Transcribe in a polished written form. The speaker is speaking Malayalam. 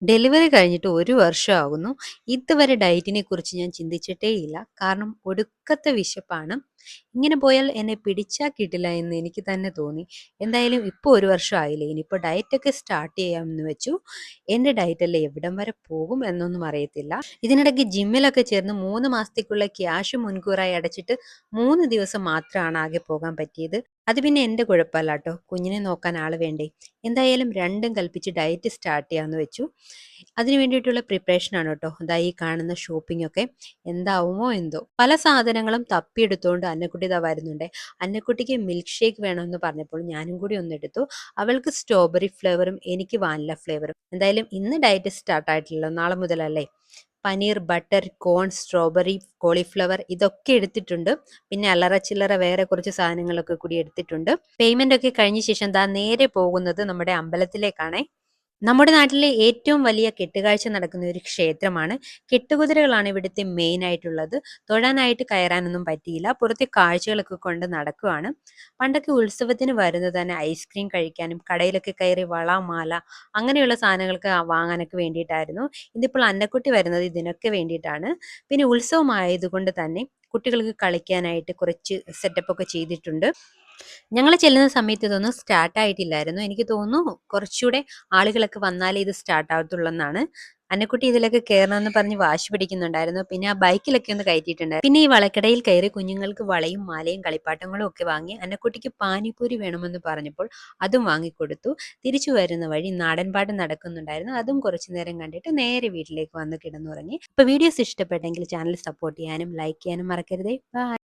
ഡെലിവറി കഴിഞ്ഞിട്ട് 1 വർഷമാകുന്നു. ഇതുവരെ ഡയറ്റിനെ കുറിച്ച് ഞാൻ ചിന്തിച്ചിട്ടേയില്ല. കാരണം ഒടുക്കത്തെ വിശപ്പാണ്. ഇങ്ങനെ പോയാൽ എന്നെ പിടിച്ചാ കിട്ടില്ല എന്ന് എനിക്ക് തന്നെ തോന്നി. എന്തായാലും ഇപ്പോൾ 1 വർഷമായില്ലേ, ഇനിയിപ്പോൾ ഡയറ്റൊക്കെ സ്റ്റാർട്ട് ചെയ്യാമെന്ന് വെച്ചു. എൻ്റെ ഡയറ്റല്ലേ എവിടം വരെ പോകും എന്നൊന്നും അറിയത്തില്ല. ഇതിനിടയ്ക്ക് ജിമ്മിലൊക്കെ ചേർന്ന് 3 മാസത്തേക്കുള്ള ക്യാഷ് മുൻകൂറായി അടച്ചിട്ട് 3 ദിവസം മാത്രമാണ് ആകെ പോകാൻ പറ്റിയത്. അത് പിന്നെ എൻ്റെ കുഴപ്പമല്ല ട്ടോ. കുഞ്ഞിനെ നോക്കാൻ ആള് വേണ്ടേ. എന്തായാലും രണ്ടും കൽപ്പിച്ച് ഡയറ്റ് സ്റ്റാർട്ട് ചെയ്യാമെന്ന് വെച്ചു. അതിന് വേണ്ടിയിട്ടുള്ള പ്രിപ്പറേഷനാണ് ട്ടോ. ദാ ഈ കാണുന്ന ഷോപ്പിംഗ് ഒക്കെ. എന്താവുമോ എന്തോ. പല സാധനങ്ങളും തപ്പിയെടുത്തുകൊണ്ട് അന്നക്കുട്ടി ദാ വരുന്നുണ്ടേ. അന്നക്കുട്ടിക്ക് മിൽക്ക് ഷേക്ക് വേണമെന്ന് പറഞ്ഞപ്പോൾ ഞാനും കൂടി ഒന്നെടുത്തു. അവൾക്ക് സ്ട്രോബെറി ഫ്ലേവറും എനിക്ക് വാനില ഫ്ലേവറും. എന്തായാലും ഇന്ന് ഡയറ്റ് സ്റ്റാർട്ട് ആയിട്ടില്ലല്ലോ. നാളെ മുതലല്ലേ. Paneer, butter, corn, strawberry, cauliflower ഇതൊക്കെ എടുത്തിട്ടുണ്ട്. പിന്നെ അല്ലറ ചില്ലറ വേറെ കുറച്ച് സാധനങ്ങളൊക്കെ കൂടി എടുത്തിട്ടുണ്ട്. പേയ്മെന്റ് ഒക്കെ കഴിഞ്ഞ ശേഷം ദാ നേരെ പോകുന്നത് നമ്മുടെ അമ്പലത്തിലേക്കാണേ. നമ്മുടെ നാട്ടിലെ ഏറ്റവും വലിയ കെട്ടുകാഴ്ച നടക്കുന്ന ഒരു ക്ഷേത്രമാണ്. കെട്ടുകുതിരകളാണ് ഇവിടുത്തെ മെയിൻ ആയിട്ടുള്ളത്. തൊഴാനായിട്ട് കയറാനൊന്നും പറ്റിയില്ല. പുറത്തെ കാഴ്ചകളൊക്കെ കൊണ്ട് നടക്കുവാണ്. പണ്ടൊക്കെ ഉത്സവത്തിന് വരുന്നത് തന്നെ ഐസ്ക്രീം കഴിക്കാനും കടയിലൊക്കെ കയറി വള, മാല അങ്ങനെയുള്ള സാധനങ്ങൾക്ക് വാങ്ങാനൊക്കെ വേണ്ടിയിട്ടായിരുന്നു. ഇതിപ്പോൾ അന്നക്കുട്ടി വരുന്നത് ഇതിനൊക്കെ വേണ്ടിയിട്ടാണ്. പിന്നെ ഉത്സവമായതുകൊണ്ട് തന്നെ കുട്ടികൾക്ക് കളിക്കാനായിട്ട് കുറച്ച് സെറ്റപ്പ് ഒക്കെ ചെയ്തിട്ടുണ്ട്. ഞങ്ങൾ ചെല്ലുന്ന സമയത്ത് ഇതൊന്നും സ്റ്റാർട്ട് ആയിട്ടില്ലായിരുന്നു. എനിക്ക് തോന്നുന്നു കുറച്ചുകൂടെ ആളുകളൊക്കെ വന്നാലേ ഇത് സ്റ്റാർട്ട് ആവത്തുള്ളൂ എന്നാണ്. അന്നക്കുട്ടി ഇതിലൊക്കെ കയറണമെന്ന് പറഞ്ഞ് വാശി പിടിക്കുന്നുണ്ടായിരുന്നു. പിന്നെ ആ ബൈക്കിലൊക്കെ ഒന്ന് കയറ്റിയിട്ടുണ്ടായിരുന്നു. പിന്നെ ഈ വളക്കടയിൽ കയറി കുഞ്ഞുങ്ങൾക്ക് വളയും മാലയും കളിപ്പാട്ടങ്ങളും ഒക്കെ വാങ്ങി. അന്നക്കുട്ടിക്ക് പാനിപ്പൂരി വേണമെന്ന് പറഞ്ഞപ്പോൾ അതും വാങ്ങിക്കൊടുത്തു. തിരിച്ചു വരുന്ന വഴി നാടൻപാട്ട് നടക്കുന്നുണ്ടായിരുന്നു. അതും കുറച്ചു നേരം കണ്ടിട്ട് നേരെ വീട്ടിലേക്ക് വന്ന് കിടന്നുറങ്ങി. അപ്പോൾ വീഡിയോസ് ഇഷ്ടപ്പെട്ടെങ്കിൽ ചാനൽ സപ്പോർട്ട് ചെയ്യാനും ലൈക്ക് ചെയ്യാനും മറക്കരുതേ. ബൈ.